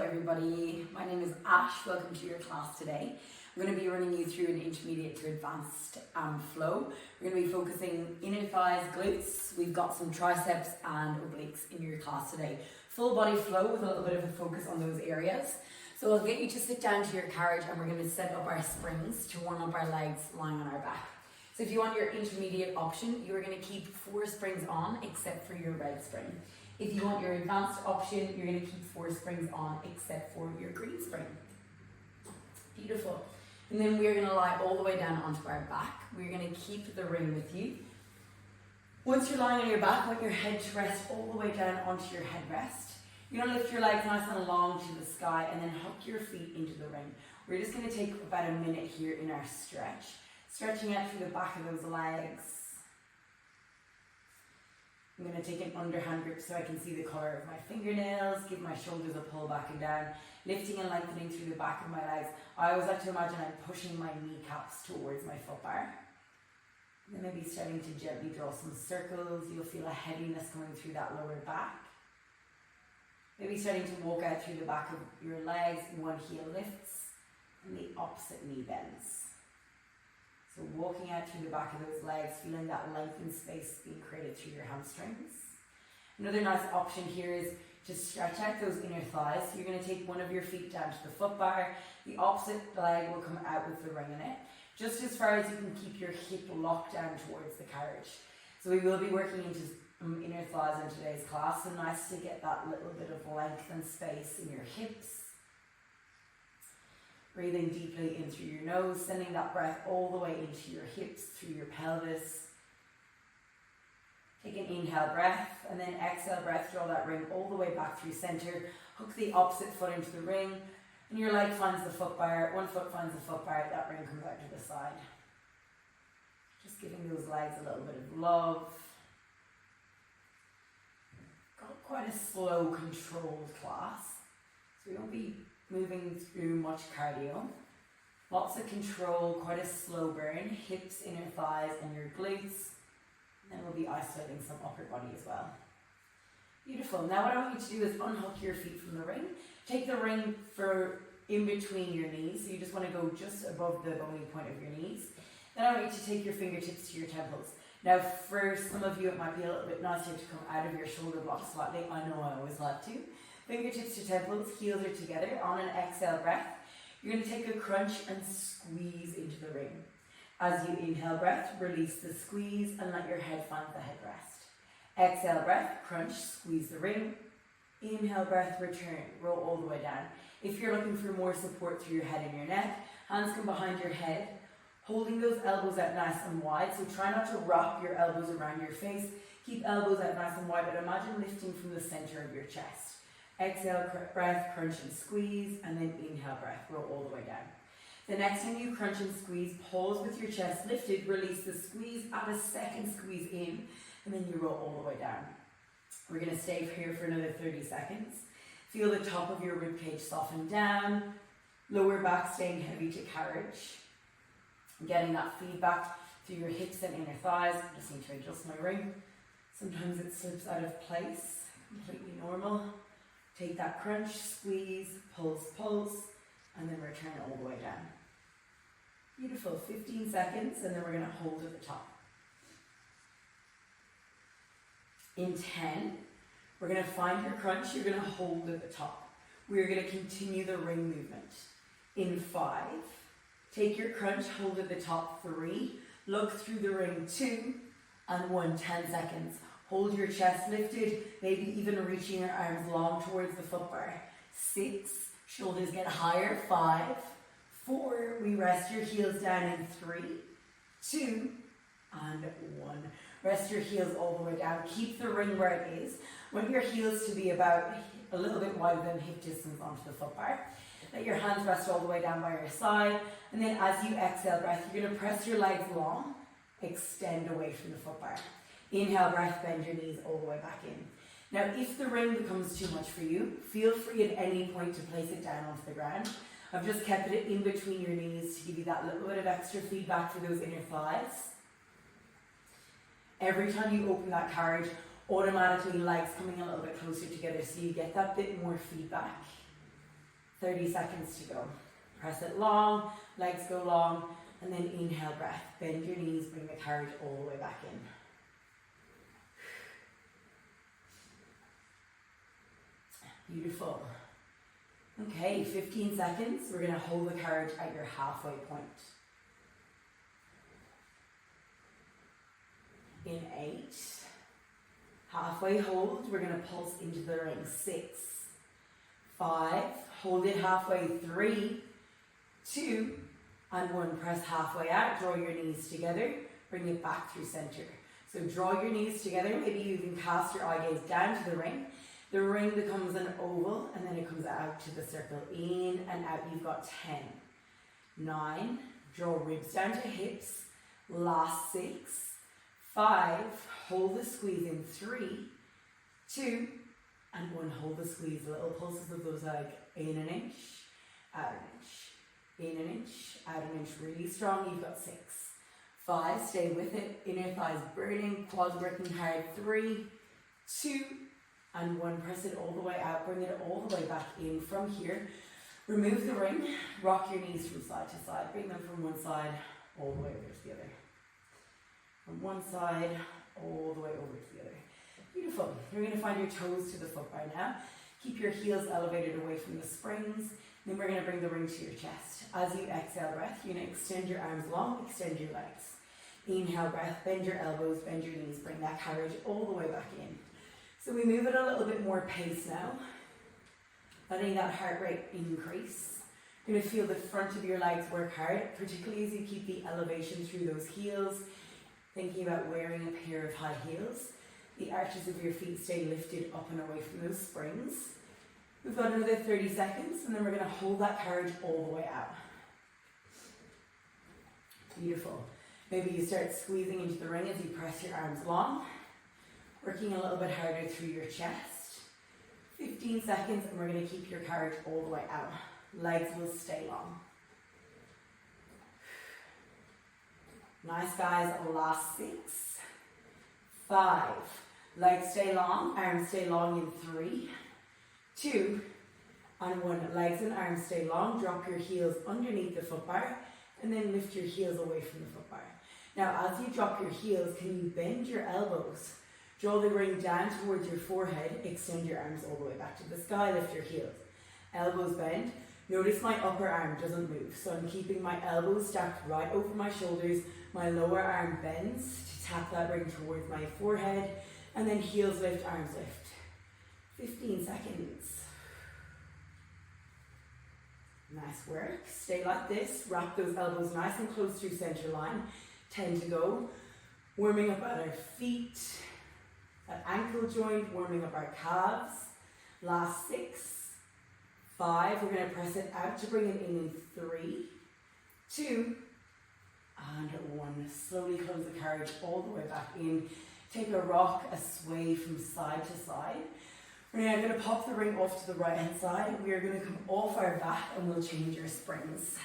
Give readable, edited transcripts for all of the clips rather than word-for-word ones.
everybody, my name is Ash. Welcome to your class today. I'm going to be running you through an intermediate to advanced flow. We're going to be focusing inner thighs, glutes. We've got some triceps and obliques in your class today. Full body flow with a little bit of a focus on those areas. So I'll get you to sit down to your carriage and we're going to set up our springs to warm up our legs lying on our back. So if you want your intermediate option, you're going to keep 4 springs on except for your red spring. If you want your advanced option, you're going to keep 4 springs on except for your green spring. Beautiful. And then we're going to lie all the way down onto our back. We're going to keep the ring with you. Once you're lying on your back, I want your head to rest all the way down onto your headrest. You're going to lift your legs nice and long to the sky and then hook your feet into the ring. We're just going to take about a minute here in our stretch. Stretching out through the back of those legs. I'm going to take an underhand grip so I can see the colour of my fingernails, give my shoulders a pull back and down, lifting and lengthening through the back of my legs. I always like to imagine I'm pushing my kneecaps towards my foot bar. And then maybe starting to gently draw some circles. You'll feel a heaviness going through that lower back. Maybe starting to walk out through the back of your legs, one heel lifts and the opposite knee bends. So walking out through the back of those legs, feeling that lengthened space being created through your hamstrings. Another nice option here is to stretch out those inner thighs. So you're going to take one of your feet down to the foot bar. The opposite leg will come out with the ring in it, just as far as you can keep your hip locked down towards the carriage. So we will be working into inner thighs in today's class, so nice to get that little bit of length and space in your hips. Breathing deeply in through your nose, sending that breath all the way into your hips, through your pelvis. Take an inhale breath, and then exhale breath, draw that ring all the way back through center. Hook the opposite foot into the ring, and your leg finds the foot bar, one foot finds the foot bar, that ring comes out to the side. Just giving those legs a little bit of love. Got quite a slow, controlled class, so we won't be moving through much cardio. Lots of control, quite a slow burn, hips, inner thighs and your glutes. And then we'll be isolating some upper body as well. Beautiful. Now what I want you to do is unhook your feet from the ring. Take the ring for in between your knees. So you just want to go just above the bony point of your knees. Then I want you to take your fingertips to your temples. Now for some of you it might be a little bit nicer to come out of your shoulder blocks slightly. I know I always like to. Fingertips to temples, heels are together. On an exhale breath, you're going to take a crunch and squeeze into the ring. As you inhale breath, release the squeeze and let your head find the headrest. Exhale breath, crunch, squeeze the ring. Inhale breath, return, roll all the way down. If you're looking for more support through your head and your neck, hands come behind your head, holding those elbows out nice and wide. So try not to wrap your elbows around your face. Keep elbows out nice and wide, but imagine lifting from the center of your chest. Exhale breath, crunch and squeeze, and then inhale breath, roll all the way down. The next time you crunch and squeeze, pause with your chest lifted, release the squeeze, add a second squeeze in, and then you roll all the way down. We're going to stay here for another 30 seconds. Feel the top of your ribcage soften down, lower back staying heavy to carriage. Getting that feedback through your hips and inner thighs. I just need to adjust my ring. Sometimes it slips out of place, completely normal. Take that crunch, squeeze, pulse, pulse, and then return all the way down. Beautiful, 15 seconds, and then we're going to hold at the top. In 10, we're going to find your crunch, you're going to hold at the top. We're going to continue the ring movement. In 5, take your crunch, hold at the top. 3, look through the ring. 2, and 1, 10 seconds. Hold your chest lifted, maybe even reaching your arms long towards the foot bar. 6, shoulders get higher. 5, 4, we rest your heels down in 3, 2, and 1. Rest your heels all the way down. Keep the ring where it is. Want your heels to be about a little bit wider than hip distance onto the foot bar. Let your hands rest all the way down by your side. And then as you exhale breath, you're going to press your legs long, extend away from the foot bar. Inhale breath, bend your knees all the way back in. Now if the ring becomes too much for you, feel free at any point to place it down onto the ground. I've just kept it in between your knees to give you that little bit of extra feedback for those inner thighs. Every time you open that carriage, automatically legs coming a little bit closer together so you get that bit more feedback. 30 seconds to go. Press it long, legs go long, and then inhale breath. Bend your knees, bring the carriage all the way back in. Beautiful. Okay, 15 seconds. We're going to hold the carriage at your halfway point. In 8. Halfway hold. We're going to pulse into the ring. 6, 5. Hold it halfway. 3, 2, and 1. Press halfway out. Draw your knees together. Bring it back through center. So draw your knees together. Maybe you can cast your eye gaze down to the ring. The ring becomes an oval, and then it comes out to the circle. In and out. You've got 10, 9. Draw ribs down to hips. Last 6, 5. Hold the squeeze in. 3, 2, and 1. Hold the squeeze. Little pulses of those like in an inch, out an inch, in an inch, out an inch. Really strong. You've got 6, 5. Stay with it. Inner thighs burning. Quads working hard. 3, 2, and 1. Press it all the way out. Bring it all the way back in from here. Remove the ring. Rock your knees from side to side. Bring them from one side all the way over to the other. From one side all the way over to the other. Beautiful. You're going to find your toes to the foot bar now. Keep your heels elevated away from the springs. Then we're going to bring the ring to your chest. As you exhale breath, you're going to extend your arms long, extend your legs. Inhale breath, bend your elbows, bend your knees. Bring that carriage all the way back in. So we move at a little bit more pace now, letting that heart rate increase. You're going to feel the front of your legs work hard, particularly as you keep the elevation through those heels, thinking about wearing a pair of high heels. The arches of your feet stay lifted up and away from those springs. We've got another 30 seconds, and then we're going to hold that carriage all the way out. Beautiful. Maybe you start squeezing into the ring as you press your arms long. Working a little bit harder through your chest. 15 seconds, and we're going to keep your carriage all the way out. Legs will stay long. Nice, guys. Last 6, 5. Legs stay long, arms stay long in 3, 2, and 1. Legs and arms stay long. Drop your heels underneath the foot bar, and then lift your heels away from the foot bar. Now, as you drop your heels, can you bend your elbows? Draw the ring down towards your forehead, extend your arms all the way back to the sky, lift your heels. Elbows bend. Notice my upper arm doesn't move, so I'm keeping my elbows stacked right over my shoulders. My lower arm bends to tap that ring towards my forehead, and then heels lift, arms lift. 15 seconds. Nice work. Stay like this. Wrap those elbows nice and close through center line. 10 to go. Warming up at our feet. That ankle joint, warming up our calves. Last 6, 5. We're going to press it out to bring it in 3, 2, and 1. Slowly close the carriage all the way back in. Take a rock, a sway from side to side. We're now going to pop the ring off to the right hand side. We are going to come off our back and we'll change your springs.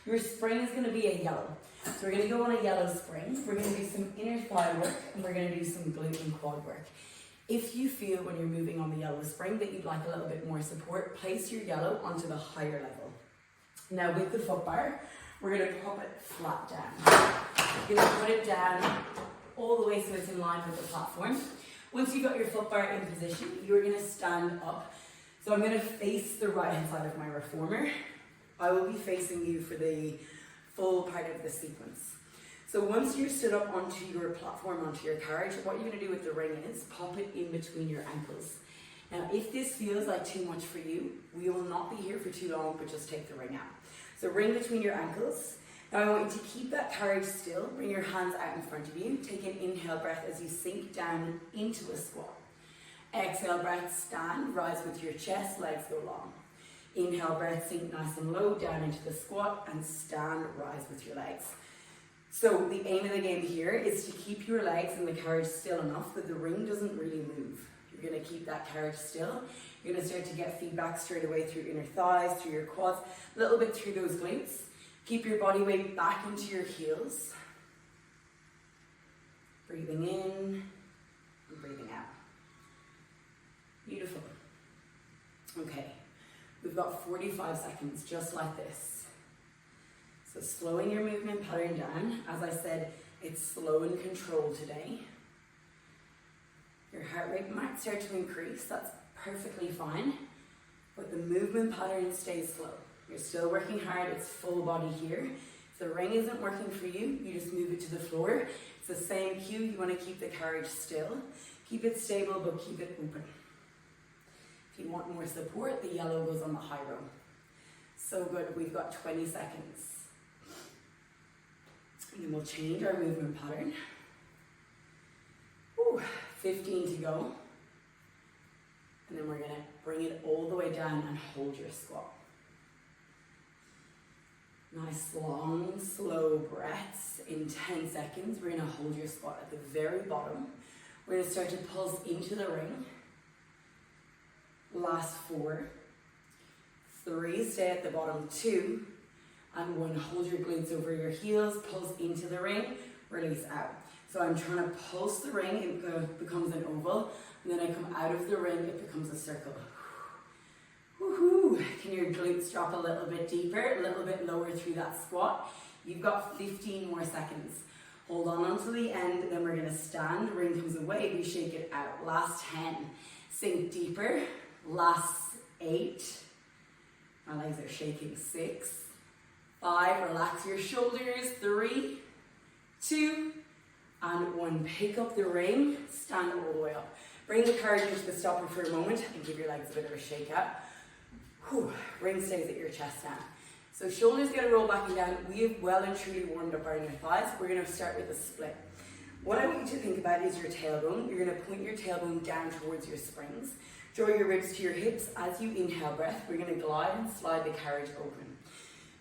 Your spring is going to be a yellow. So we're going to go on a yellow spring. We're going to do some inner thigh work, and we're going to do some glute and quad work. If you feel when you're moving on the yellow spring that you'd like a little bit more support, place your yellow onto the higher level. Now with the foot bar, we're going to pop it flat down. You're going to put it down all the way so it's in line with the platform. Once you've got your foot bar in position, you're going to stand up. So I'm going to face the right hand side of my reformer. I will be facing you for the full part of the sequence. So once you're stood up onto your platform, onto your carriage, what you're going to do with the ring is pop it in between your ankles. Now, if this feels like too much for you, we will not be here for too long, but just take the ring out. So ring between your ankles. Now I want you to keep that carriage still. Bring your hands out in front of you. Take an inhale breath as you sink down into a squat. Exhale breath, stand, rise with your chest, legs go long. Inhale breath, sink nice and low down into the squat, and stand, rise with your legs. So the aim of the game here is to keep your legs and the carriage still enough that the ring doesn't really move. You're going to keep that carriage still. You're going to start to get feedback straight away through inner thighs, through your quads, a little bit through those glutes. Keep your body weight back into your heels. Breathing in and breathing out. Beautiful. Okay. We've got 45 seconds, just like this. So slowing your movement pattern down. As I said, it's slow and controlled today. Your heart rate might start to increase, that's perfectly fine, but the movement pattern stays slow. You're still working hard, it's full body here. If the ring isn't working for you, you just move it to the floor. It's the same cue, you want to keep the carriage still. Keep it stable, but keep it open. If you want more support, the yellow goes on the high row. So good, we've got 20 seconds. And then we'll change our movement pattern. Ooh, 15 to go. And then we're gonna bring it all the way down and hold your squat. Nice long, slow breaths in 10 seconds. We're gonna hold your squat at the very bottom. We're gonna start to pulse into the ring. Last 4, 3, stay at the bottom, 2, and 1. Hold your glutes over your heels, pulse into the ring, release out. So I'm trying to pulse the ring, it becomes an oval, and then I come out of the ring, it becomes a circle. Woohoo! Can your glutes drop a little bit deeper, a little bit lower through that squat? You've got 15 more seconds. Hold on until the end, then we're gonna stand, the ring comes away, we shake it out. Last 10, sink deeper. Last 8, my legs are shaking. 6, 5, relax your shoulders. 3, 2, and 1. Pick up the ring, stand all the way up. Bring the carriage into the stopper for a moment and give your legs a bit of a shake out. Whew. Ring stays at your chest now. So shoulders gonna roll back and down. We have well and truly warmed up our inner thighs. We're gonna start with a split. What I want you to think about is your tailbone. You're gonna point your tailbone down towards your springs. Draw your ribs to your hips. As you inhale breath, we're going to glide and slide the carriage open.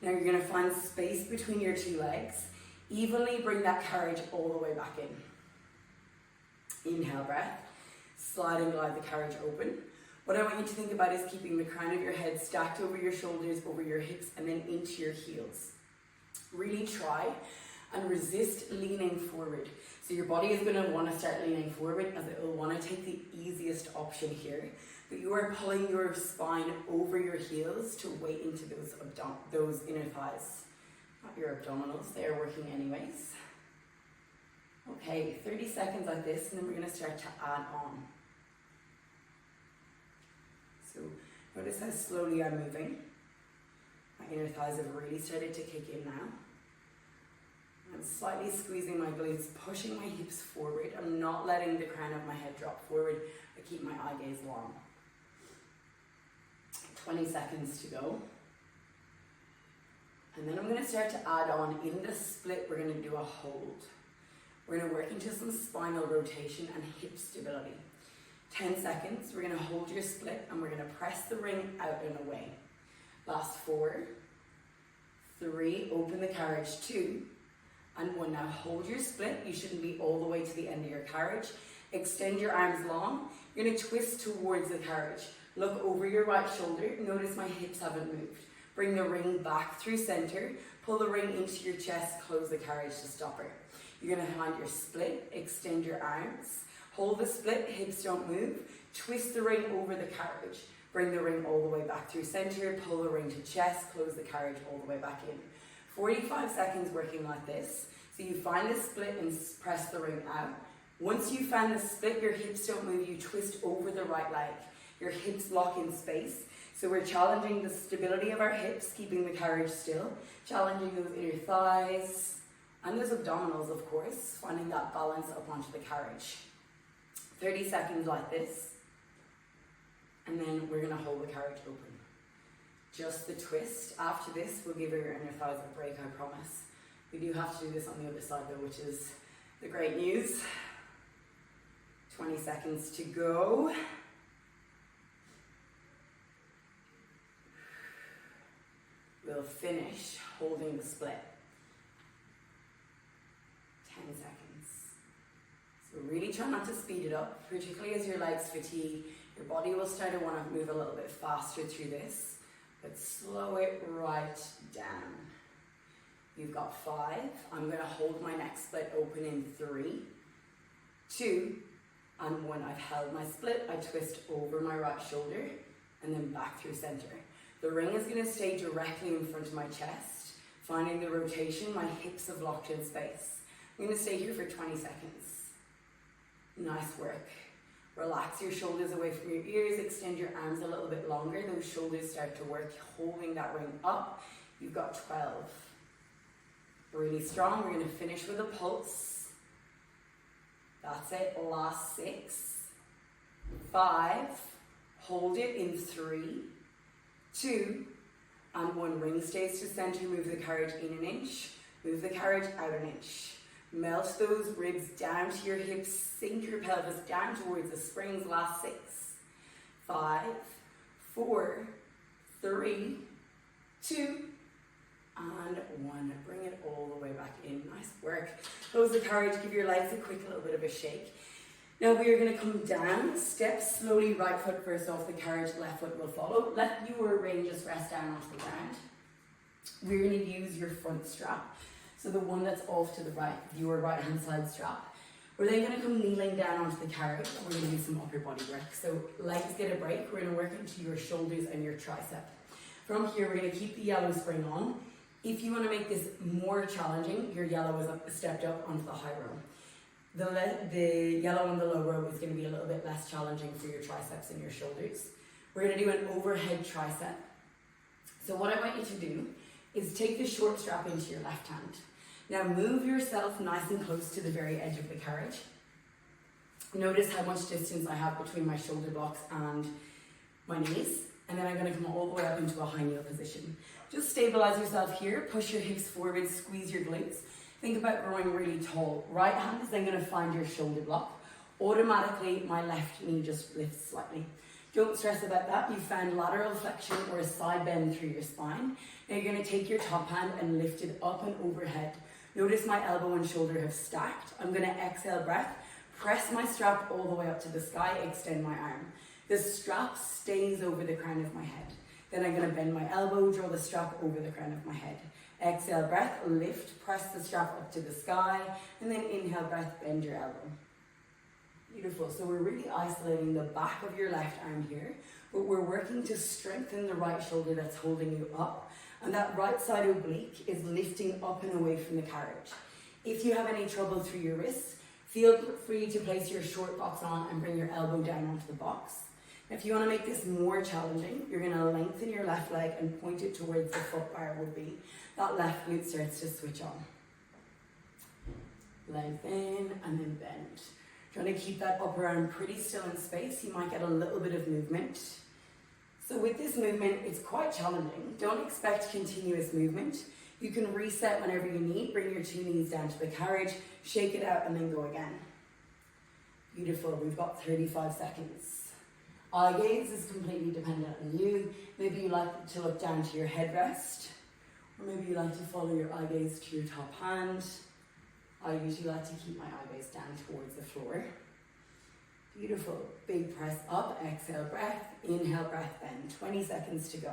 Now you're going to find space between your 2 legs. Evenly bring that carriage all the way back in. Inhale breath. Slide and glide the carriage open. What I want you to think about is keeping the crown of your head stacked over your shoulders, over your hips, and then into your heels. Really try and resist leaning forward. So your body is going to want to start leaning forward as it will want to take the easiest option here. But you are pulling your spine over your heels to weight into those inner thighs. Not your abdominals, they are working anyways. Okay, 30 seconds like this, and then we're going to start to add on. So notice how slowly I'm moving. My inner thighs have really started to kick in now. I'm slightly squeezing my glutes, pushing my hips forward. I'm not letting the crown of my head drop forward. I keep my eye gaze long. 20 seconds to go. And then I'm going to start to add on. In the split, we're going to do a hold. We're going to work into some spinal rotation and hip stability. 10 seconds, we're going to hold your split and we're going to press the ring out and away. Last 4, 3, open the carriage, 2, and 1. Now hold your split. You shouldn't be all the way to the end of your carriage. Extend your arms long. You're going to twist towards the carriage. Look over your right shoulder. Notice my hips haven't moved. Bring the ring back through center. Pull the ring into your chest. Close the carriage to stopper. You're going to find your split. Extend your arms. Hold the split. Hips don't move. Twist the ring over the carriage. Bring the ring all the way back through center. Pull the ring to chest. Close the carriage all the way back in. 45 seconds working like this. So you find the split and press the ring out. Once you find the split, your hips don't move. You twist over the right leg. Your hips lock in space. So we're challenging the stability of our hips, keeping the carriage still. Challenging those inner thighs and those abdominals, of course. Finding that balance up onto the carriage. 30 seconds like this. And then we're going to hold the carriage open. Just the twist. After this, we'll give your inner thighs a break, I promise. We do have to do this on the other side though, which is the great news. 20 seconds to go. We'll finish holding the split. 10 seconds. So really try not to speed it up, particularly as your legs fatigue. Your body will start to want to move a little bit faster through this, but slow it right down. You've got 5. I'm going to hold my next split open in 3, 2, and 1. I've held my split. I twist over my right shoulder and then back through center. The ring is going to stay directly in front of my chest. Finding the rotation, my hips have locked in space. I'm going to stay here for 20 seconds. Nice work. Relax your shoulders away from your ears, extend your arms a little bit longer. Those shoulders start to work, holding that ring up. You've got 12. Really strong. We're going to finish with a pulse. That's it. Last 6, 5. Hold it in 3, 2, and 1. Ring stays to center. Move the carriage in an inch. Move the carriage out an inch. Melt those ribs down to your hips. Sink your pelvis down towards the springs. Last 6, 5, 4, 3, 2, and 1. Bring it all the way back in. Nice work. Close the carriage. Give your legs a quick little bit of a shake. Now we are going to come down. Step slowly. Right foot first off the carriage. Left foot will follow. Let your ring just rest down onto the ground. We're going to use your front strap. So the one that's off to the right, your right hand side strap. We're then going to come kneeling down onto the carriage and we're going to do some upper body work. So legs get a break. We're going to work into your shoulders and your tricep. From here, we're going to keep the yellow spring on. If you want to make this more challenging, your yellow is stepped up onto the high row. The yellow on the low row is going to be a little bit less challenging for your triceps and your shoulders. We're going to do an overhead tricep. So what I want you to do is take the short strap into your left hand. Now move yourself nice and close to the very edge of the carriage. Notice how much distance I have between my shoulder blocks and my knees. And then I'm going to come all the way up into a high kneel position. Just stabilize yourself here. Push your hips forward, squeeze your glutes. Think about growing really tall. Right hand is then going to find your shoulder block. Automatically, my left knee just lifts slightly. Don't stress about that. You found lateral flexion or a side bend through your spine. Now you're going to take your top hand and lift it up and overhead. Notice my elbow and shoulder have stacked. I'm going to exhale breath. Press my strap all the way up to the sky. Extend my arm. The strap stays over the crown of my head. Then I'm going to bend my elbow, draw the strap over the crown of my head. Exhale breath, lift, press the strap up to the sky, and then inhale breath, bend your elbow. Beautiful. So we're really isolating the back of your left arm here, but we're working to strengthen the right shoulder that's holding you up, and that right side oblique is lifting up and away from the carriage. If you have any trouble through your wrists, feel free to place your short box on and bring your elbow down onto the box. If you want to make this more challenging, you're going to lengthen your left leg and point it towards the foot bar would be. That left glute starts to switch on. Lengthen and then bend. Trying to keep that upper arm pretty still in space. You might get a little bit of movement. So with this movement, it's quite challenging. Don't expect continuous movement. You can reset whenever you need. Bring your 2 knees down to the carriage, shake it out and then go again. Beautiful. We've got 35 seconds. Eye gaze is completely dependent on you. Maybe you like to look down to your headrest, or maybe you like to follow your eye gaze to your top hand. I usually like to keep my eye gaze down towards the floor. Beautiful. Big press up, exhale breath, inhale breath bend. 20 seconds to go.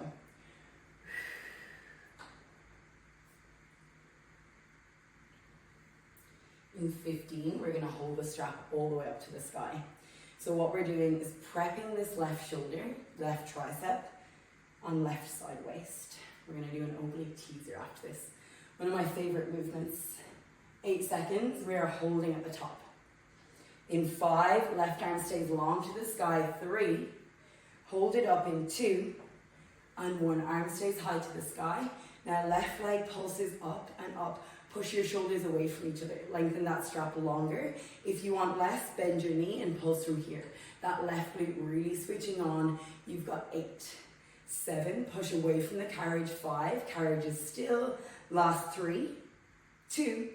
In 15, we're going to hold the strap all the way up to the sky. So what we're doing is prepping this left shoulder, left tricep, on left side waist. We're going to do an oblique teaser after this. One of my favorite movements. 8 seconds, we are holding at the top. In 5, left arm stays long to the sky. 3, hold it up in 2, and 1 arm stays high to the sky. Now left leg pulses up and up. Push your shoulders away from each other. Lengthen that strap longer. If you want less, bend your knee and pulse from here. That left glute really switching on. You've got 8, 7, push away from the carriage. 5, carriage is still. Last 3, 2,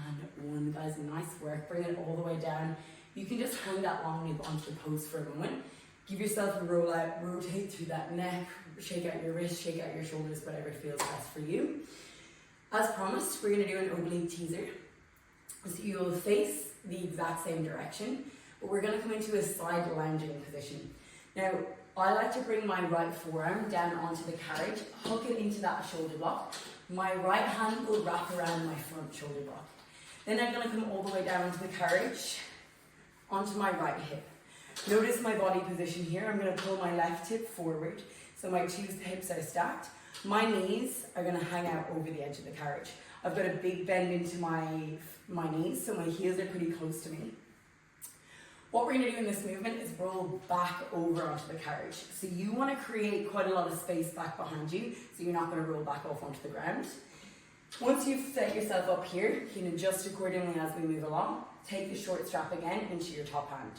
and 1. Guys, nice work. Bring it all the way down. You can just hang that long loop onto the post for a moment. Give yourself a roll out, rotate through that neck, shake out your wrists, shake out your shoulders, whatever feels best for you. As promised, we're going to do an oblique teaser. So you'll face the exact same direction, but we're going to come into a side lounging position. Now, I like to bring my right forearm down onto the carriage, hook it into that shoulder block. My right hand will wrap around my front shoulder block. Then I'm going to come all the way down onto the carriage, onto my right hip. Notice my body position here. I'm going to pull my left hip forward, So my two hips are stacked. My knees are gonna hang out over the edge of the carriage. I've got a big bend into my knees, so my heels are pretty close to me. What we're going to do in this movement is roll back over onto the carriage. So you want to create quite a lot of space back behind you, so you're not going to roll back off onto the ground. Once you've set yourself up here, you can adjust accordingly as we move along. Take the short strap again into your top hand.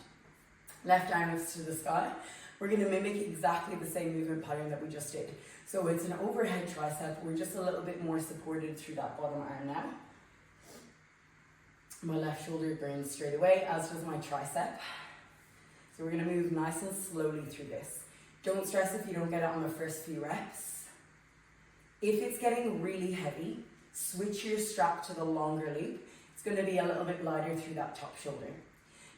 Left arm lifts to the sky. We're going to mimic exactly the same movement pattern that we just did. So it's an overhead tricep. We're just a little bit more supported through that bottom arm now. My left shoulder burns straight away, as does my tricep. So we're going to move nice and slowly through this. Don't stress if you don't get it on the first few reps. If it's getting really heavy, switch your strap to the longer loop. It's going to be a little bit lighter through that top shoulder.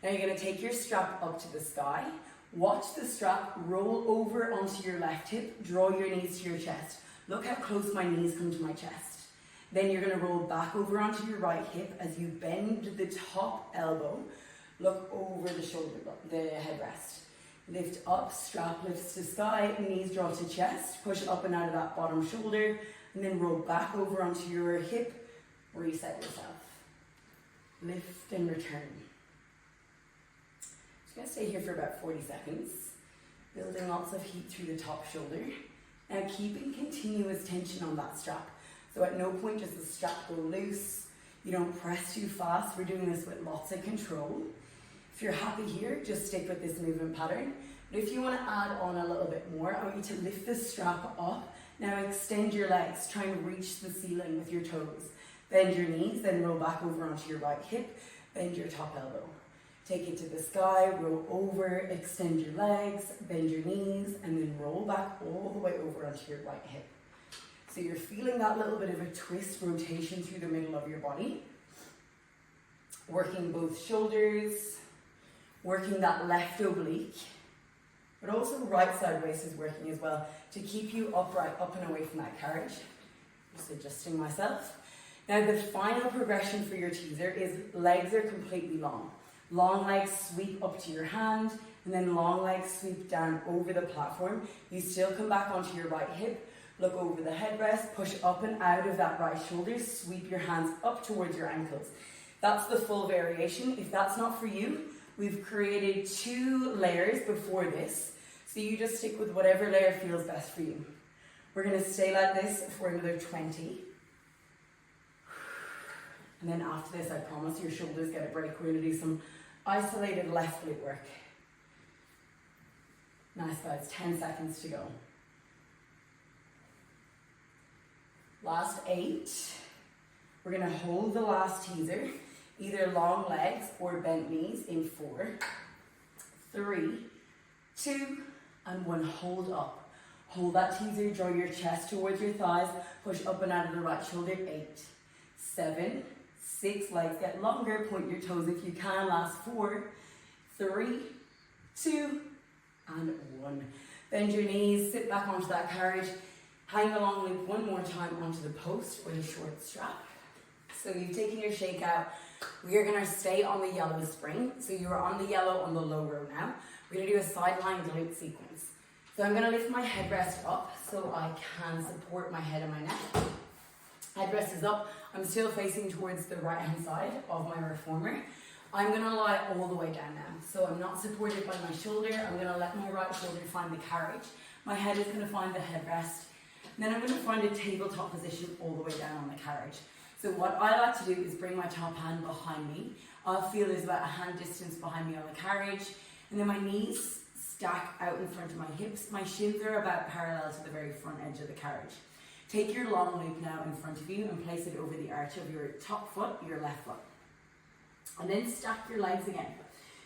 Now you're going to take your strap up to the sky. Watch the strap roll over onto your left hip. Draw your knees to your chest. Look how close my knees come to my chest. Then you're going to roll back over onto your right hip as you bend the top elbow. Look over the shoulder, the headrest. Lift up, strap lifts to sky, knees draw to chest. Push up and out of that bottom shoulder. And then roll back over onto your hip. Reset yourself. Lift and return. Just going to stay here for about 40 seconds. Building lots of heat through the top shoulder. Now keeping continuous tension on that strap. So at no point does the strap go loose. You don't press too fast. We're doing this with lots of control. If you're happy here, just stick with this movement pattern. But if you want to add on a little bit more, I want you to lift the strap up. Now extend your legs, try and reach the ceiling with your toes. Bend your knees, then roll back over onto your right hip. Bend your top elbow. Take it to the sky, roll over, extend your legs, bend your knees, and then roll back all the way over onto your right hip. So you're feeling that little bit of a twist rotation through the middle of your body. Working both shoulders, working that left oblique, but also right side waist is working as well to keep you upright, up and away from that carriage. Just adjusting myself. Now the final progression for your teaser is legs are completely long. Long legs sweep up to your hand, and then long legs sweep down over the platform. You still come back onto your right hip. Look over the headrest, push up and out of that right shoulder, sweep your hands up towards your ankles. That's the full variation. If that's not for you, we've created 2 layers before this, so you just stick with whatever layer feels best for you. We're going to stay like this for another 20. And then after this, I promise your shoulders get a break. We're going to do some isolated left glute work. Nice guys, 10 seconds to go. Last 8. We're going to hold the last teaser, either long legs or bent knees in 4, 3, 2, and 1. Hold up. Hold that teaser, draw your chest towards your thighs, push up and out of the right shoulder. 8, 7, 6, legs get longer, point your toes if you can. Last 4, 3, 2, and 1. Bend your knees, sit back onto that carriage. Hang the long loop one more time onto the post with a short strap. So you've taken your shake out. We are going to stay on the yellow spring. So you are on the yellow on the low row now. We're going to do a sideline glute sequence. So I'm going to lift my headrest up so I can support my head and my neck. Headrest is up. I'm still facing towards the right hand side of my reformer. I'm going to lie all the way down now. So I'm not supported by my shoulder. I'm going to let my right shoulder find the carriage. My head is going to find the headrest. Then I'm going to find a tabletop position all the way down on the carriage. So what I like to do is bring my top hand behind me. I'll feel there's about a hand distance behind me on the carriage. And then my knees stack out in front of my hips. My shins are about parallel to the very front edge of the carriage. Take your long loop now in front of you and place it over the arch of your top foot, your left foot. And then stack your legs again.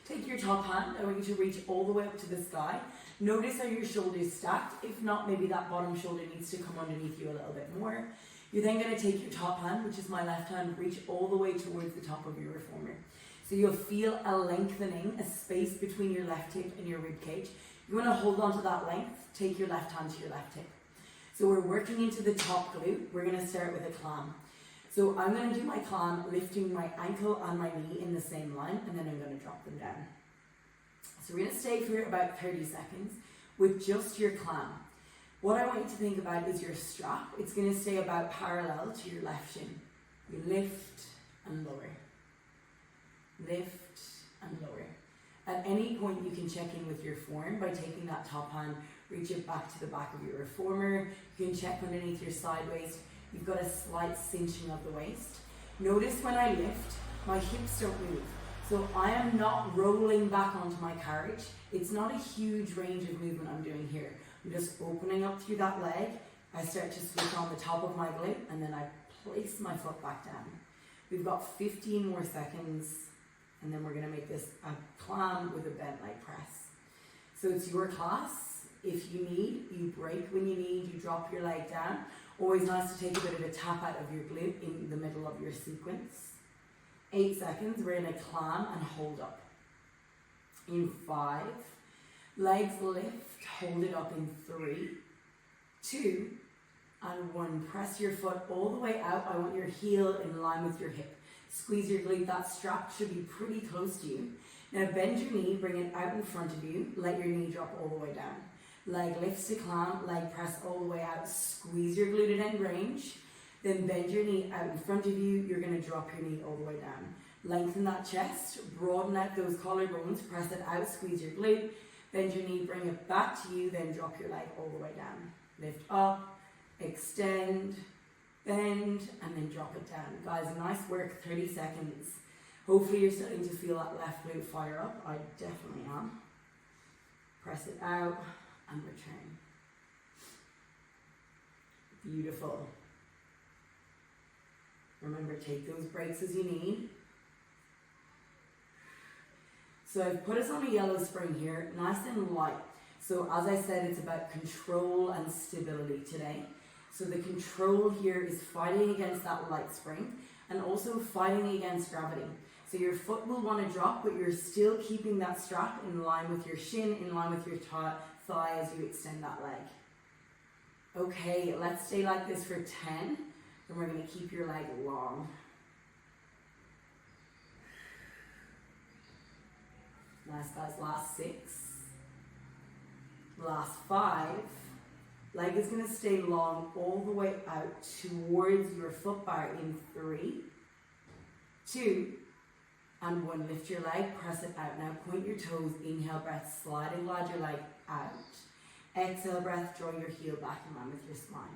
Take your top hand, I want you to reach all the way up to the sky. Notice how your shoulders stacked. If not, maybe that bottom shoulder needs to come underneath you a little bit more. You're then going to take your top hand, which is my left hand, reach all the way towards the top of your reformer. So you'll feel a lengthening, a space between your left hip and your rib cage. You want to hold on to that length, take your left hand to your left hip. So we're working into the top glute. We're going to start with a climb. So I'm going to do my climb, lifting my ankle and my knee in the same line, and then I'm going to drop them down. So we're going to stay for about 30 seconds with just your climb. What I want you to think about is your strap. It's going to stay about parallel to your left shin. You lift and lower. Lift and lower. At any point you can check in with your form by taking that top hand, reach it back to the back of your reformer. You can check underneath your side waist. You've got a slight cinching of the waist. Notice when I lift, my hips don't move. So I am not rolling back onto my carriage. It's not a huge range of movement I'm doing here. I'm just opening up through that leg. I start to switch on the top of my glute and then I place my foot back down. We've got 15 more seconds and then we're going to make this a climb with a bent leg press. So it's your class. If you need, you break when you need, you drop your leg down. Always nice to take a bit of a tap out of your glute in the middle of your sequence. 8 seconds, we're going to climb and hold up. In 5, legs lift, hold it up in 3, 2, and 1. Press your foot all the way out. I want your heel in line with your hip. Squeeze your glute, that strap should be pretty close to you. Now bend your knee, bring it out in front of you, let your knee drop all the way down. Leg lifts to climb, leg press all the way out, squeeze your glute at end range, then bend your knee out in front of you, you're going to drop your knee all the way down. Lengthen that chest, broaden out those collarbones, press it out, squeeze your glute, bend your knee, bring it back to you, then drop your leg all the way down. Lift up, extend, bend, and then drop it down. Guys, nice work, 30 seconds. Hopefully you're starting to feel that left glute fire up. I definitely am. Press it out and return. Beautiful. Remember, take those breaks as you need. So I've put us on a yellow spring here, nice and light. So as I said, it's about control and stability today. So the control here is fighting against that light spring and also fighting against gravity. So your foot will want to drop, but you're still keeping that strap in line with your shin, in line with your thigh as you extend that leg. Okay, let's stay like this for 10. Then we're going to keep your leg long. Nice, guys. Last 6. Last 5. Leg is going to stay long all the way out towards your foot bar in 3, 2, and 1. Lift your leg, press it out. Now point your toes, inhale breath, slide and glide your leg out. Exhale breath, draw your heel back in line with your spine.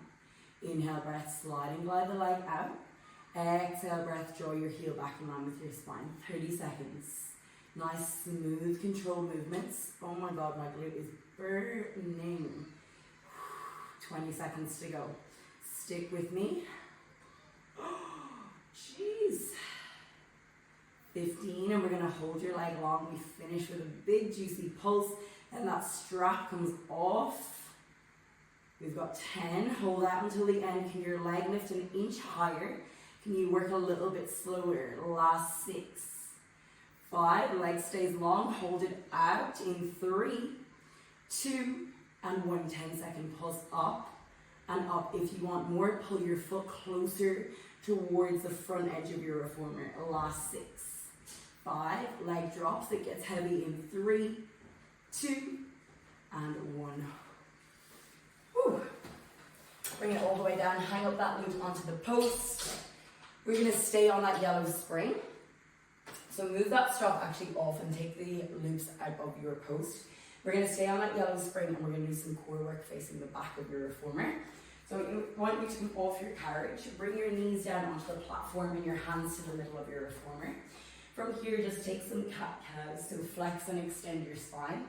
Inhale breath, slide and glide the leg out. Exhale breath, draw your heel back in line with your spine. 30 seconds. Nice, smooth, controlled movements. Oh my God, my glute is burning. 20 seconds to go. Stick with me. Jeez. 15, and we're going to hold your leg long. We finish with a big juicy pulse, and that strap comes off. We've got 10. Hold that until the end. Can your leg lift an inch higher? Can you work a little bit slower? Last 6. 5, leg stays long. Hold it out in 3, 2, and 1. 10-second pulse up and up. If you want more, pull your foot closer towards the front edge of your reformer. Last 6. 5, leg drops, it gets heavy in 3, 2, and 1. Whew. Bring it all the way down, hang up that glute onto the post. We're going to stay on that yellow spring. So move that strap actually off and take the loops out of your post. We're going to stay on that yellow spring and we're going to do some core work facing the back of your reformer. So I want you to come off your carriage, bring your knees down onto the platform and your hands to the middle of your reformer. From here, just take some cat-cows, so flex and extend your spine.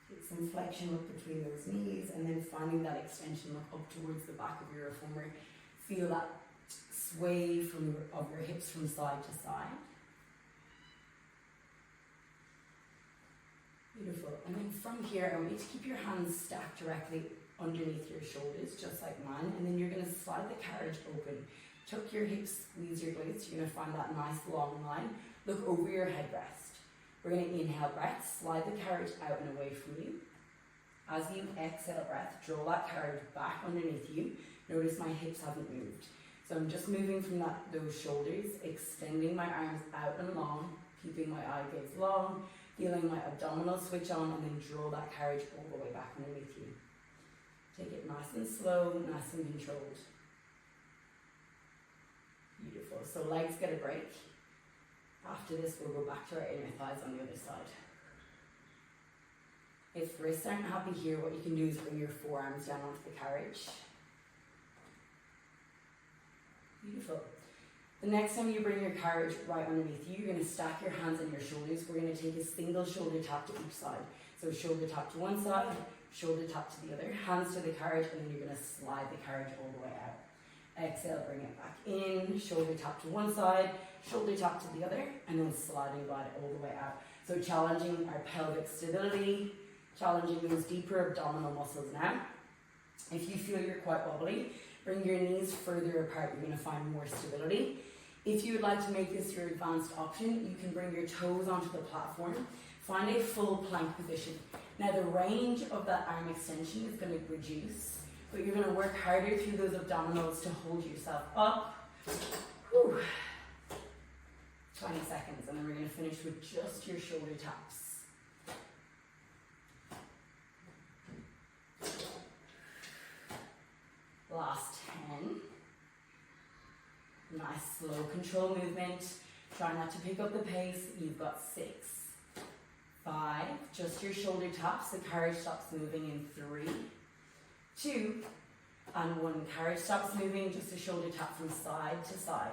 Take some flexion up between those knees, and then finding that extension look up towards the back of your reformer. Feel that sway of your hips from side to side. Beautiful. And then from here, I want you to keep your hands stacked directly underneath your shoulders, just like mine, and then you're going to slide the carriage open. Tuck your hips, squeeze your glutes. You're going to find that nice long line. Look over your headrest. We're going to inhale breath, slide the carriage out and away from you. As you exhale breath, draw that carriage back underneath you. Notice my hips haven't moved. So I'm just moving from those shoulders, extending my arms out and long, keeping my eye gaze long, feeling my abdominal switch on, and then draw that carriage all the way back underneath you. Take it nice and slow, nice and controlled. Beautiful. So legs get a break. After this, we'll go back to our inner thighs on the other side. If wrists aren't happy here, what you can do is bring your forearms down onto the carriage. Beautiful. The next time you bring your carriage right underneath you, you're going to stack your hands on your shoulders. We're going to take a single shoulder tap to each side. So shoulder tap to one side, shoulder tap to the other, hands to the carriage, and then you're going to slide the carriage all the way out. Exhale, bring it back in, shoulder tap to one side, shoulder tap to the other, and then slide and glide all the way out. So challenging our pelvic stability, challenging those deeper abdominal muscles now. If you feel you're quite wobbly, bring your knees further apart, you're going to find more stability. If you would like to make this your advanced option, you can bring your toes onto the platform, find a full plank position. Now the range of that arm extension is going to reduce, but you're going to work harder through those abdominals to hold yourself up. Whew. 20 seconds, and then we're going to finish with just your shoulder taps. Last 10. Nice slow control movement. Try not to pick up the pace. You've got 6, 5, just your shoulder taps. The carriage stops moving in 3, 2, and 1. Carriage stops moving, just a shoulder tap from side to side.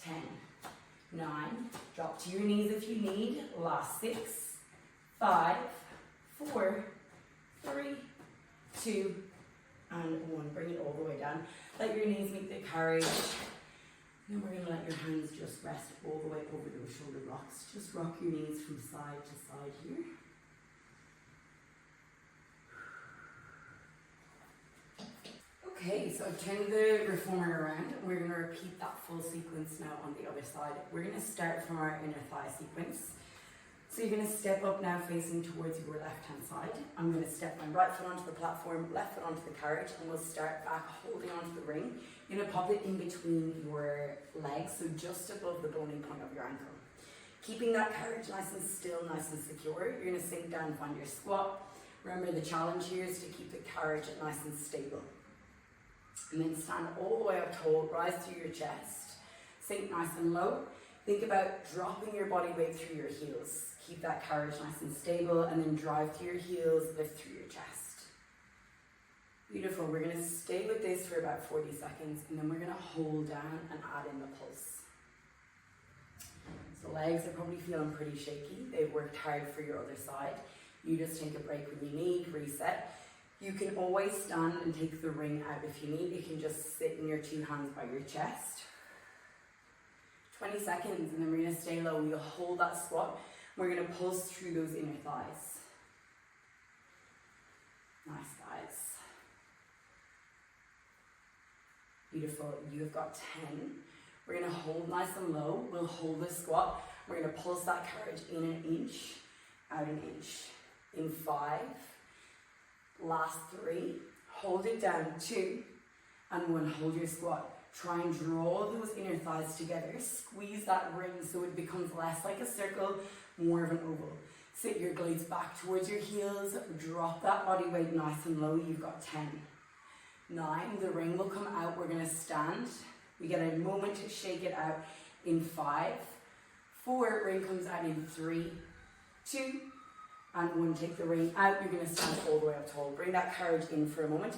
10, 9, drop to your knees if you need. Last 6, 5, 4, 3, 2, and 1. Bring it all the way down. Let your knees meet the carriage. Then we're going to let your hands just rest all the way over those shoulder blocks. Just rock your knees from side to side here. Okay, so I've turned the reformer around. We're going to repeat that full sequence now on the other side. We're going to start from our inner thigh sequence. So you're going to step up now facing towards your left-hand side. I'm going to step my right foot onto the platform, left foot onto the carriage, and we'll start back holding onto the ring. You're going to pop it in between your legs, so just above the bony point of your ankle. Keeping that carriage nice and still, nice and secure. You're going to sink down, find your squat. Remember the challenge here is to keep the carriage nice and stable. And then stand all the way up tall, rise through your chest. Sink nice and low. Think about dropping your body weight through your heels. Keep that carriage nice and stable, and then drive through your heels, lift through your chest. Beautiful. We're going to stay with this for about 40 seconds, and then we're going to hold down and add in the pulse. So legs are probably feeling pretty shaky. They've worked hard for your other side. You just take a break when you need, reset. You can always stand and take the ring out if you need. You can just sit in your 2 hands by your chest. 20 seconds, and then we're going to stay low. You'll hold that squat. We're going to pulse through those inner thighs. Nice, guys. Beautiful. You've got 10. We're going to hold nice and low. We'll hold the squat. We're going to pulse that carriage in an inch, out an inch. In 5. Last 3. Hold it down. 2. And 1. Hold your squat. Try and draw those inner thighs together. Squeeze that ring so it becomes less like a circle, more of an oval. Sit your glutes back towards your heels. Drop that body weight nice and low. You've got 10. 9. The ring will come out. We're going to stand. We get a moment to shake it out in 5. 4. Ring comes out in 3, 2, and 1. Take the ring out. You're going to stand all the way up tall. Bring that carriage in for a moment.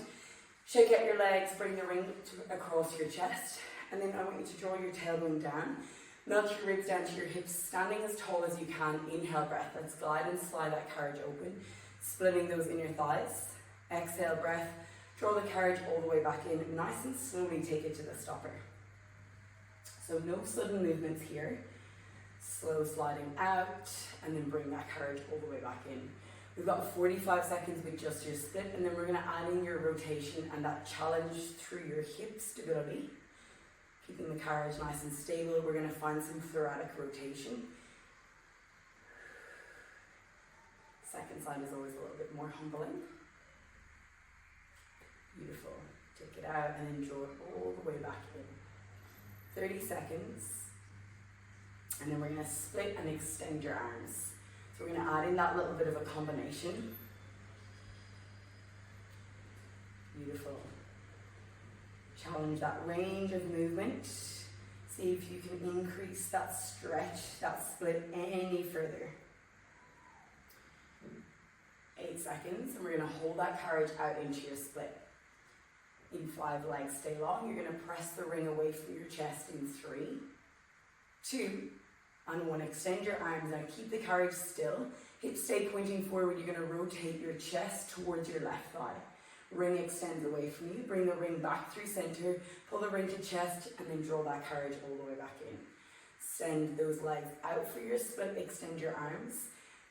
Shake out your legs, bring the ring across your chest, and then I want you to draw your tailbone down. Melt your ribs down to your hips, standing as tall as you can. Inhale, breath. Let's glide and slide that carriage open, splitting those inner thighs. Exhale, breath. Draw the carriage all the way back in. Nice and slowly take it to the stopper. So no sudden movements here. Slow sliding out, and then bring that carriage all the way back in. We've got 45 seconds with just your split, and then we're going to add in your rotation and that challenge through your hip stability. Keeping the carriage nice and stable, we're going to find some thoracic rotation. Second side is always a little bit more humbling. Beautiful. Take it out and then draw it all the way back in. 30 seconds. And then we're going to split and extend your arms. So we're going to add in that little bit of a combination. Challenge that range of movement. See if you can increase that stretch, that split any further. 8 seconds, and we're going to hold that carriage out into your split. In 5 legs, stay long. You're going to press the ring away from your chest in 3, 2, and 1. Extend your arms. Now keep the carriage still. Hips stay pointing forward. You're going to rotate your chest towards your left thigh. Ring extends away from you. Bring the ring back through center. Pull the ring to chest, and then draw that carriage all the way back in. Send those legs out for your split. Extend your arms.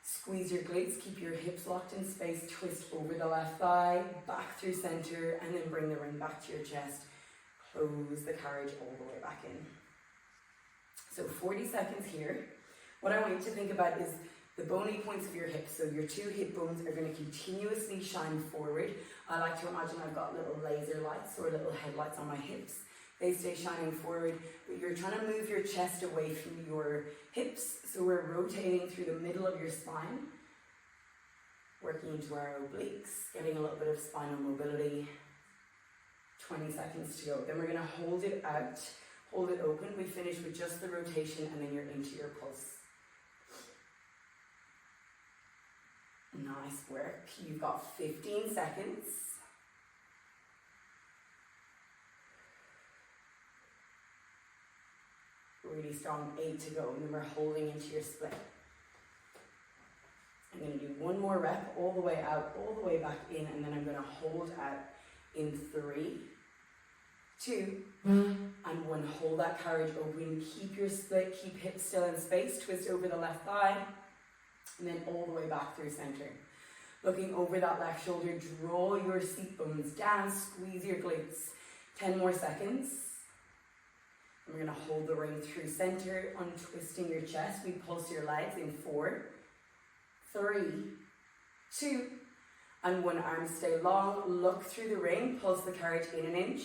Squeeze your glutes, keep your hips locked in space, twist over the left thigh, back through center, and then bring the ring back to your chest. Close the carriage all the way back in. So 40 seconds here. What I want you to think about is the bony points of your hips. So your 2 hip bones are going to continuously shine forward. I like to imagine I've got little laser lights or little headlights on my hips. They stay shining forward, but you're trying to move your chest away from your hips. So we're rotating through the middle of your spine, working into our obliques, getting a little bit of spinal mobility. 20 seconds to go. Then we're going to hold it out, hold it open. We finish with just the rotation, and then you're into your pulse. Nice work. You've got 15 seconds. Really strong. 8 to go, and then we're holding into your split. I'm going to do 1 more rep, all the way out, all the way back in, and then I'm going to hold out in 3, 2, and 1. Hold that carriage open. Keep your split, keep hips still in space. Twist over the left thigh, and then all the way back through center. Looking over that left shoulder, draw your seat bones down, squeeze your glutes. 10 more seconds. We're going to hold the ring through center, untwisting your chest. We pulse your legs in 4, 3, 2, and 1. Arms stay long. Look through the ring. Pulse the carriage in an inch,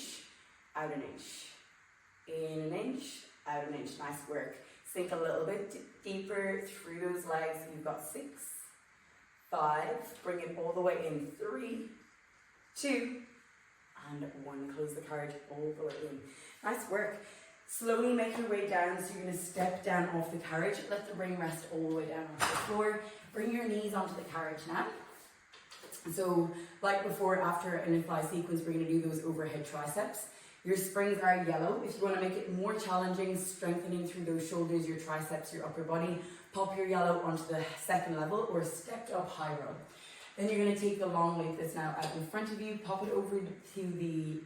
out an inch. In an inch, out an inch. Nice work. Sink a little bit deeper through those legs. You've got 6, 5. Bring it all the way in. 3, 2, and 1. Close the carriage all the way in. Nice work. Slowly make your way down, so you're going to step down off the carriage. Let the ring rest all the way down off the floor. Bring your knees onto the carriage now. So, like before, after an in-fly sequence, we're going to do those overhead triceps. Your springs are yellow. If you want to make it more challenging, strengthening through those shoulders, your triceps, your upper body, pop your yellow onto the 2nd level or stepped up high row. Then you're going to take the long weight that's now out in front of you, pop it over to the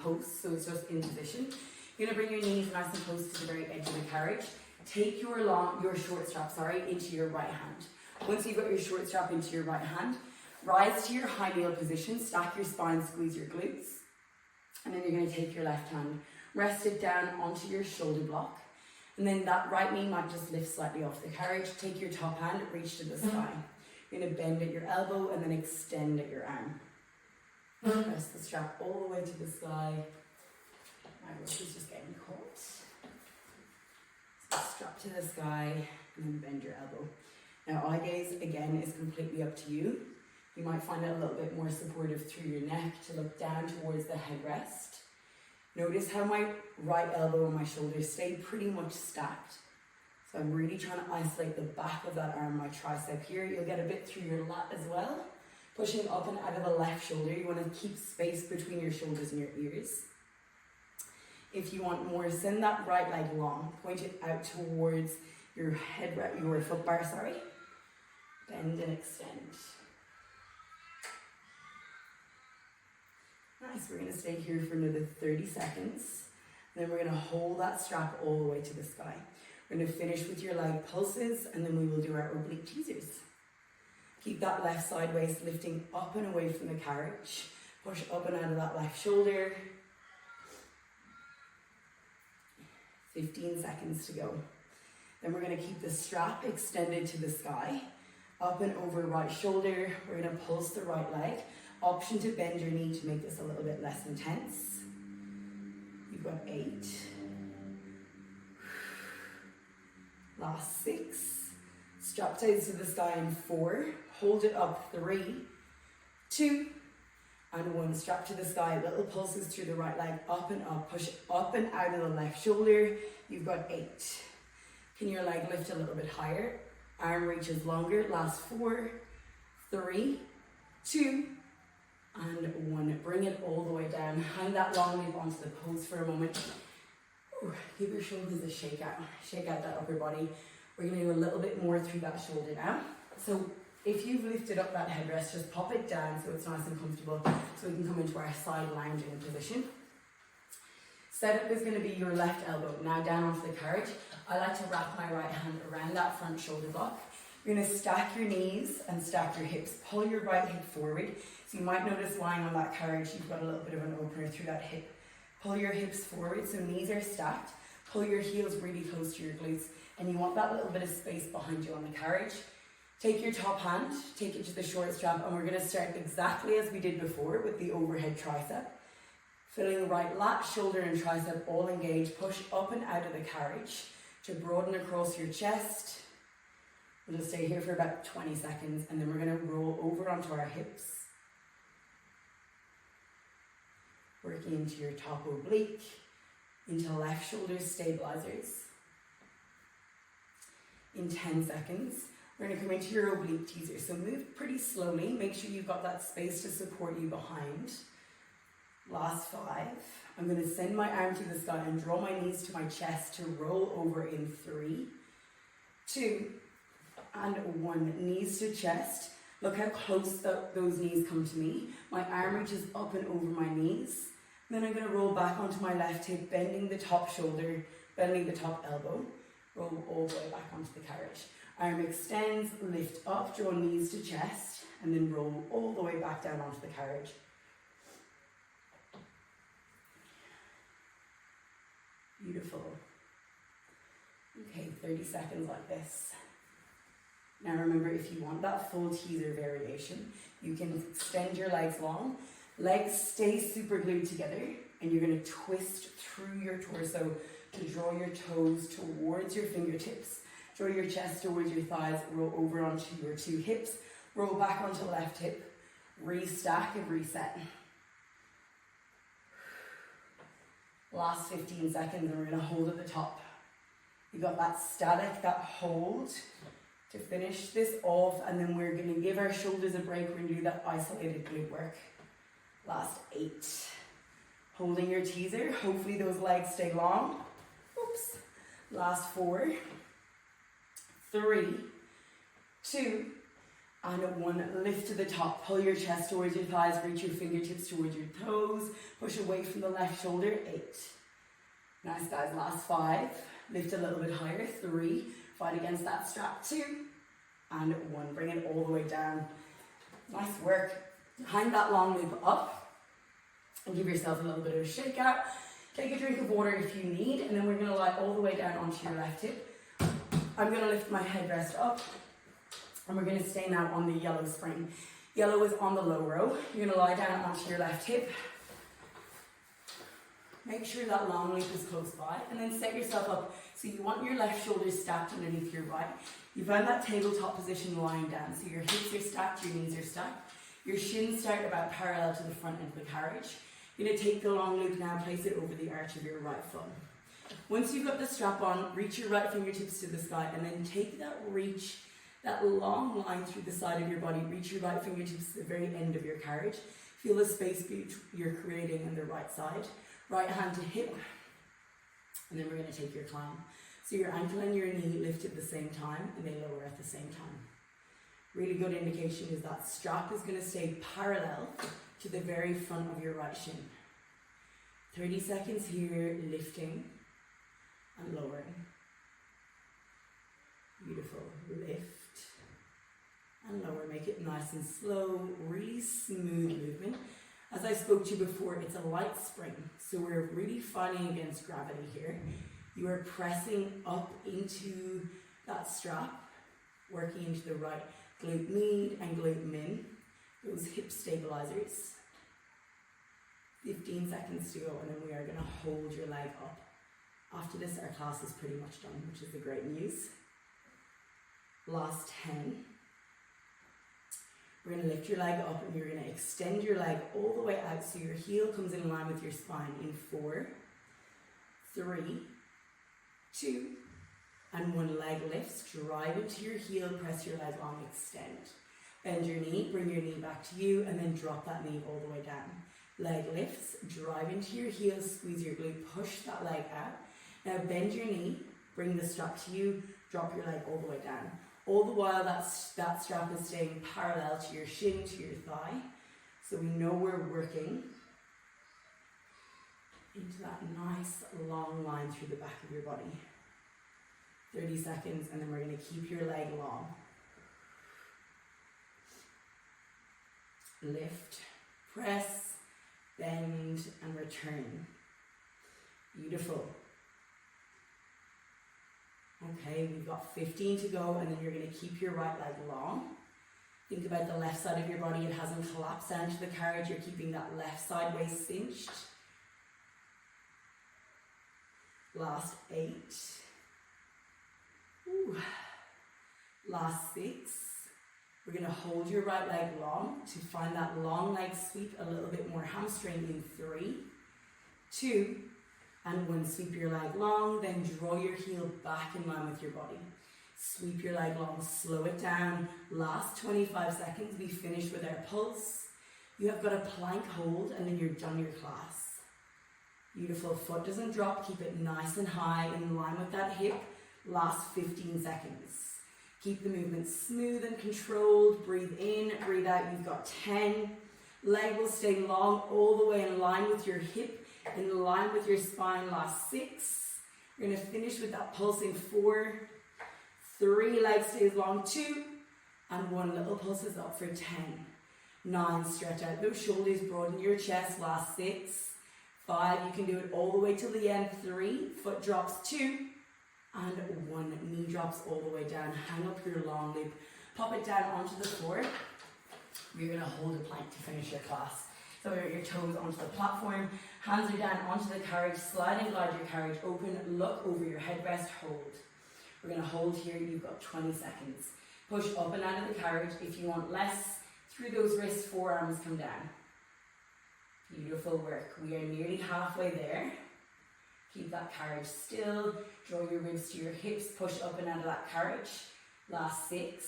post, so it's just in position. You're going to bring your knees nice and close to the very edge of the carriage. Take your short strap, into your right hand. Once you've got your short strap into your right hand, rise to your high kneel position, stack your spine, squeeze your glutes. And then you're going to take your left hand, rest it down onto your shoulder block. And then that right knee might just lift slightly off the carriage. Take your top hand, reach to the sky. You're going to bend at your elbow and then extend at your arm. Press the strap all the way to the sky. My rope is just getting caught. So strap to the sky and then bend your elbow. Now eye gaze again is completely up to you. You might find it a little bit more supportive through your neck to look down towards the headrest. Notice how my right elbow and my shoulder stay pretty much stacked. So I'm really trying to isolate the back of that arm, my tricep here. You'll get a bit through your lat as well. Pushing up and out of the left shoulder. You want to keep space between your shoulders and your ears. If you want more, send that right leg long. Point it out towards your your foot bar, Bend and extend. Nice, we're going to stay here for another 30 seconds. And then we're going to hold that strap all the way to the sky. We're going to finish with your leg pulses, and then we will do our oblique teasers. Keep that left side waist lifting up and away from the carriage. Push up and out of that left shoulder. 15 seconds to go. Then we're going to keep the strap extended to the sky. Up and over right shoulder. We're going to pulse the right leg. Option to bend your knee to make this a little bit less intense. You've got 8. Last 6. Strap toes to the sky in 4. Hold it up. 3, 2, and 1. Strap to the sky, little pulses through the right leg, up and up, push up and out of the left shoulder. You've got 8. Can your leg lift a little bit higher? Arm reaches longer. Last 4, 3, 2, and 1. Bring it all the way down. Hang that long loop onto the pose for a moment. Ooh, give your shoulders a shake out. Shake out that upper body. We're going to do a little bit more through that shoulder now. So if you've lifted up that headrest, just pop it down so it's nice and comfortable, so we can come into our side lounging position. Setup is going to be your left elbow now down onto the carriage. I like to wrap my right hand around that front shoulder block. You're going to stack your knees and stack your hips. Pull your right hip forward. So you might notice lying on that carriage, you've got a little bit of an opener through that hip. Pull your hips forward so knees are stacked. Pull your heels really close to your glutes, and you want that little bit of space behind you on the carriage. Take your top hand, take it to the short strap, and we're going to start exactly as we did before with the overhead tricep. Feeling right lat, shoulder and tricep all engaged. Push up and out of the carriage to broaden across your chest. We'll just stay here for about 20 seconds, and then we're going to roll over onto our hips. Working into your top oblique, into left shoulder stabilizers. In 10 seconds, we're going to come into your oblique teaser. So move pretty slowly. Make sure you've got that space to support you behind. Last 5. I'm going to send my arm to the sky and draw my knees to my chest to roll over in 3, 2, and 1. Knees to chest. Look how close those knees come to me. My arm reaches up and over my knees. Then I'm going to roll back onto my left hip, bending the top shoulder, bending the top elbow. Roll all the way back onto the carriage. Arm extends, lift up, draw knees to chest, and then roll all the way back down onto the carriage. Beautiful. Okay, 30 seconds like this. Now remember, if you want that full teaser variation, you can extend your legs long. Legs stay super glued together, and you're going to twist through your torso to draw your toes towards your fingertips. Draw your chest towards your thighs, roll over onto your 2 hips, roll back onto the left hip, restack and reset. Last 15 seconds, and we're going to hold at the top. You got that static, that hold to finish this off, and then we're going to give our shoulders a break. We're going to do that isolated glute work. Last 8. Holding your teaser. Hopefully those legs stay long. Oops. Last 4, 3, 2, and 1. Lift to the top. Pull your chest towards your thighs. Reach your fingertips towards your toes. Push away from the left shoulder. 8. Nice, guys. Last 5. Lift a little bit higher. 3. Fight against that strap. 2, and 1. Bring it all the way down. Nice work. Hang that long loop up and give yourself a little bit of a shake out. Take a drink of water if you need, and then we're going to lie all the way down onto your left hip. I'm going to lift my headrest up, and we're going to stay now on the yellow spring. Yellow is on the low row. You're going to lie down onto your left hip. Make sure that long loop is close by, and then set yourself up so you want your left shoulder stacked underneath your right. You find that tabletop position lying down, so your hips are stacked, your knees are stacked. Your shins start about parallel to the front end of the carriage. You're going to take the long loop now, place it over the arch of your right foot. Once you've got the strap on, reach your right fingertips to the sky, and then take that reach, that long line through the side of your body. Reach your right fingertips to the very end of your carriage. Feel the space you're creating on the right side. Right hand to hip, and then we're going to take your climb. So your ankle and your knee lift at the same time, and they lower at the same time. Really good indication is that strap is going to stay parallel to the very front of your right shin. 30 seconds here, lifting and lowering. Beautiful. Lift and lower. Make it nice and slow, really smooth movement. As I spoke to you before, it's a light spring, so we're really fighting against gravity here. You are pressing up into that strap, working into the right glute med and glute min, those hip stabilizers. 15 seconds to go, and then we are going to hold your leg up. After this, our class is pretty much done, which is the great news. Last 10. We're going to lift your leg up and you're going to extend your leg all the way out so your heel comes in line with your spine in 4, 3, 2, and 1. Leg lifts, drive into your heel, press your leg long, extend. Bend your knee, bring your knee back to you, and then drop that knee all the way down. Leg lifts, drive into your heel, squeeze your glute, push that leg out. Now bend your knee, bring the strap to you, drop your leg all the way down. All the while that strap is staying parallel to your shin, to your thigh. So we know we're working into that nice long line through the back of your body. 30 seconds, and then we're going to keep your leg long. Lift, press, bend, and return. Beautiful. Okay, we've got 15 to go, and then you're going to keep your right leg long. Think about the left side of your body. It hasn't collapsed down to the carriage. You're keeping that left side waist cinched. Last 8. Ooh. Last 6. We're going to hold your right leg long to find that long leg sweep, a little bit more hamstring in 3, 2, and 1. Sweep your leg long, then draw your heel back in line with your body. Sweep your leg long, slow it down. Last 25 seconds, we finish with our pulse. You have got a plank hold, and then you're done your class. Beautiful. Foot doesn't drop, keep it nice and high in line with that hip. Last 15 seconds. Keep the movement smooth and controlled. Breathe in, breathe out. You've got 10. Leg will stay long all the way in line with your hip, in line with your spine. Last 6. We're going to finish with that pulse in 4, 3, leg stays long, 2, and 1. Little pulses up for 10. 9, stretch out those shoulders, broaden your chest. Last 6, 5, you can do it all the way till the end. 3, foot drops, 2, and 1. Knee drops all the way down. Hang up your long loop, pop it down onto the floor. You're going to hold a plank to finish your class. So your toes onto the platform, hands are down onto the carriage, slide and glide your carriage open, look over your headrest, hold. We're going to hold here, you've got 20 seconds. Push up and out of the carriage. If you want less, through those wrists, forearms come down. Beautiful work. We are nearly halfway there. Keep that carriage still. Draw your ribs to your hips. Push up and out of that carriage. Last 6.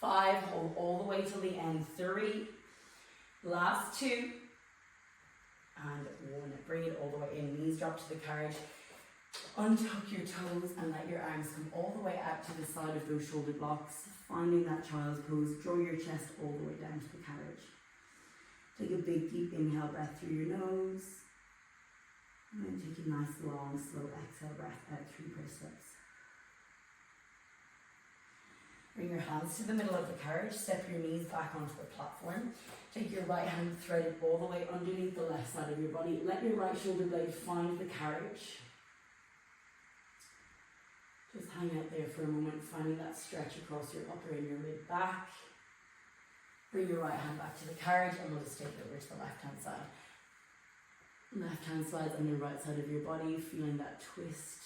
5. Hold all the way till the end. 3. Last 2. And 1. Bring it all the way in. Knees drop to the carriage. Untuck your toes and let your arms come all the way out to the side of those shoulder blocks. Finding that child's pose. Draw your chest all the way down to the carriage. Take a big deep inhale breath through your nose. And then take a nice long slow exhale breath out through pursed lips. Bring your hands to the middle of the carriage. Step your knees back onto the platform. Take your right hand, thread it all the way underneath the left side of your body. Let your right shoulder blade find the carriage. Just hang out there for a moment, finding that stretch across your upper and your mid back. Bring your right hand back to the carriage and we'll just take it over to the left hand side. Left hand slides on the right side of your body, feeling that twist.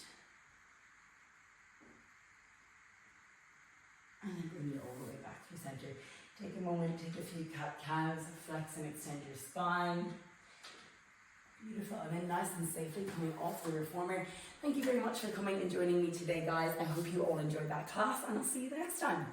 And then bring it all the way back to center. Take a moment, take a few cat-cows, flex and extend your spine. Beautiful, and then nice and safely coming off the reformer. Thank you very much for coming and joining me today, guys. I hope you all enjoyed that class, and I'll see you the next time.